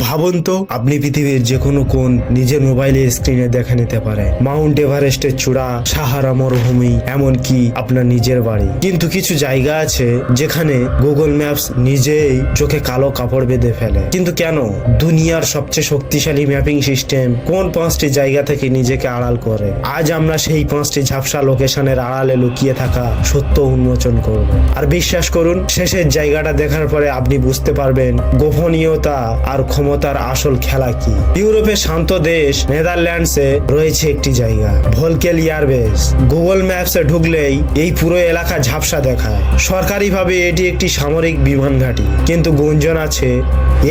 ভাবুন তো, আপনি পৃথিবীর যে কোনো কোণ নিজের মোবাইলের স্ক্রিনে দেখে নিতে পারে। মাউন্ট এভারেস্টের চূড়া, সাহারা মরুভূমি, এমনকি আপনার নিজের বাড়ি। কিন্তু কিছু জায়গা আছে যেখানে গুগল ম্যাপস নিজেই চোখে কালো কাপড় বেঁধে ফেলে। কিন্তু কেন? দুনিয়ার সবচেয়ে শক্তিশালী ম্যাপিং সিস্টেম কোন 5টি জায়গা থেকে নিজেকে আড়াল করে? আজ আমরা সেই 5টি ঝাপসা লোকেশনের আড়ালে লুকিয়ে থাকা সত্য উন্মোচন করব। আর বিশ্বাস করুন, শেষের জায়গাটা দেখার পরে আপনি বুঝতে পারবেন গোপনীয়তা আর ক্ষমতার আসল খেলা কি। ইউরোপের শান্ত দেশ নেদারল্যান্ডসে রয়েছে একটি জায়গা, ভোলকেল এয়ারবেস। গুগল ম্যাপসে ঢুকলেই এই পুরো এলাকা ঝাপসা দেখায়। সরকারিভাবে এটি একটি সামরিক বিমান ঘাঁটি, কিন্তু গুঞ্জন আছে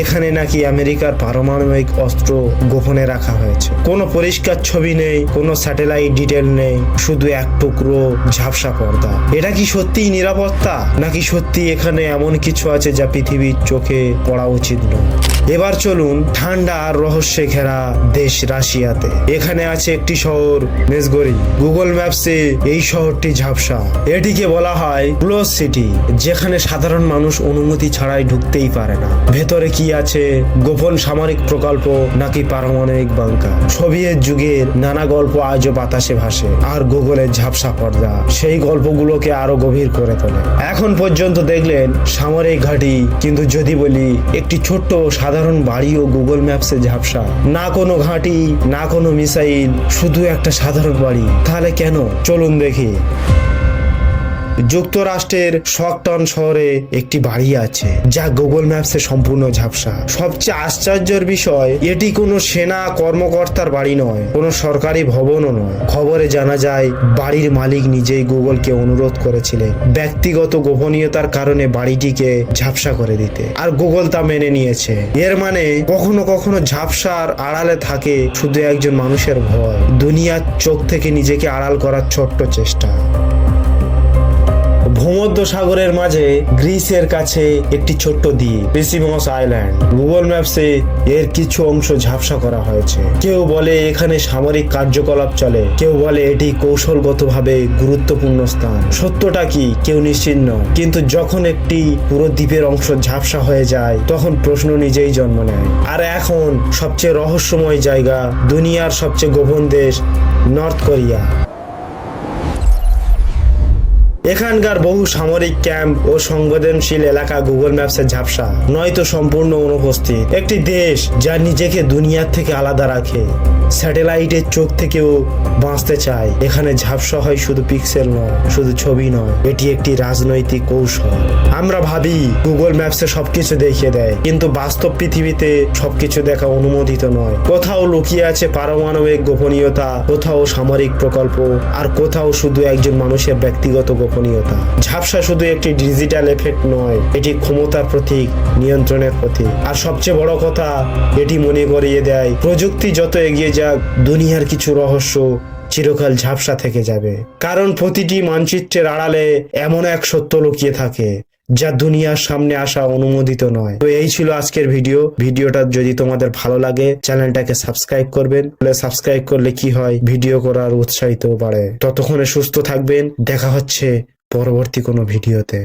এখানে নাকি আমেরিকার পারমাণবিক অস্ত্র গোপনে রাখা হয়েছে। কোনো পরিষ্কার ছবি নেই, কোনো স্যাটেলাইট ডিটেল নেই, শুধু এক টুকরো ঝাপসা পর্দা। এটা কি সত্যিই নিরাপত্তা, নাকি সত্যি এখানে এমন কিছু আছে যা পৃথিবীর চোখে পড়া উচিত নয়? এবার চলুন ঠান্ডা আর রহস্যে ঘেরা দেশ রাশিয়াতে। এখানে আছে একটি শহর মেজগরি। গুগল ম্যাপসে এই শহরটি ঝাপসা। এটিকে বলা হয় ক্লোজ সিটি, যেখানে সাধারণ মানুষ অনুমতি ছাড়াই ঢুকতেই পারে না। ভেতরে কি আছে? গোপন সামরিক প্রকল্প নাকি পারমাণবিক বাংকার? সোভিয়েত যুগের নানা গল্প আজও বাতাসে ভাসে, আর গুগলের ঝাপসা পর্দা সেই গল্পগুলোকে আরো গভীর করে তোলে। এখন পর্যন্ত দেখলেন সামরিক ঘাঁটি, কিন্তু যদি বলি একটি ছোট্ট সাধারণ বাড়িও গুগল ম্যাপসে ঝাপসা। না কোনো ঘাঁটি, না কোনো মিসাইল, শুধু একটা সাধারণ বাড়ি। তাহলে কেন? চলুন দেখি। যুক্তরাষ্ট্রের শকটন শহরে একটি বাড়ি আছে যা গুগল ম্যাপসে সম্পূর্ণ ঝাপসা। সবচেয়ে আশ্চর্যের বিষয়, এটি কোনো সেনা কর্মকর্তার বাড়ি নয়, কোনো সরকারি ভবনও নয়। খবরে জানা যায় বাড়ির মালিক নিজেই গুগলকে অনুরোধ করেছিলেন ব্যক্তিগত গোপনীয়তার কারণে বাড়িটিকে ঝাপসা করে দিতে, আর গুগল তা মেনে নিয়েছে। এর মানে কখনো কখনো ঝাপসার আড়ালে থাকে শুধু একজন মানুষের ভয়, দুনিয়ার চোখ থেকে নিজেকে আড়াল করার ছোট্ট চেষ্টা। ভূমধ্য সাগরের মাঝে গ্রিসের কাছে একটি ছোট্ট দ্বীপ, পিসিমস আইল্যান্ড। গুগল ম্যাপসে এর কিছু অংশ ঝাপসা করা হয়েছে। কেউ বলে এখানে সামরিক কার্যকলাপ চলে, কেউ বলে এটি কৌশলগতভাবে গুরুত্বপূর্ণ স্থান। সত্যটা কি কেউ নিশ্চিত নয়, কিন্তু যখন একটি পুরো দ্বীপের অংশ ঝাপসা হয়ে যায় তখন প্রশ্ন নিজেই জন্ম নেয়। আর এখন সবচেয়ে রহস্যময় জায়গা, দুনিয়ার সবচেয়ে গোপন দেশ নর্থ কোরিয়া। এখানকার বহু সামরিক ক্যাম্প ও সংবেদনশীল এলাকা গুগল ম্যাপসে ঝাপসা, নয়তো সম্পূর্ণ অনুপস্থিত। একটি দেশ যা নিজেকে দুনিয়ার থেকে আলাদা রাখে, স্যাটেলাইটের চোখ থেকেও বাঁচতে চায়। এখানে ঝাপসা হয় শুধু পিক্সেল নয়, শুধু ছবি নয়, এটি একটি রাজনৈতিক কৌশল। আমরা ভাবি গুগল ম্যাপসে সবকিছু দেখিয়ে দেয়, কিন্তু বাস্তব পৃথিবীতে সবকিছু দেখা অনুমোদিত নয়। কোথাও লুকিয়ে আছে পারমাণবিক গোপনীয়তা, কোথাও সামরিক প্রকল্প, আর কোথাও শুধু একজন মানুষের ব্যক্তিগত গোপনীয়তা। ঝাপসা শুধু একটি ডিজিটাল এফেক্ট নয়, এটি ক্ষমতার প্রতীক, নিয়ন্ত্রণের প্রতীক। আর সবচেয়ে বড় কথা, এটি মনে করিয়ে দেয় প্রযুক্তি যত এগিয়ে যাক, দুনিয়ার কিছু রহস্য চিরকাল ঝাপসা থেকে যাবে। কারণ প্রতিটি মানচিত্রের আড়ালে এমন এক সত্য লুকিয়ে থাকে যা দুনিয়ার সামনে আসা অনুমোদিত নয়। তো এই ছিল আজকের ভিডিওটা যদি তোমাদের ভালো লাগে চ্যানেলটাকে সাবস্ক্রাইব করবেন। সাবস্ক্রাইব করলে কি হয়, ভিডিও করার উৎসাহিত বাড়ে। ততক্ষণে সুস্থ থাকবেন, দেখা হচ্ছে পরবর্তী কোনো ভিডিওতে।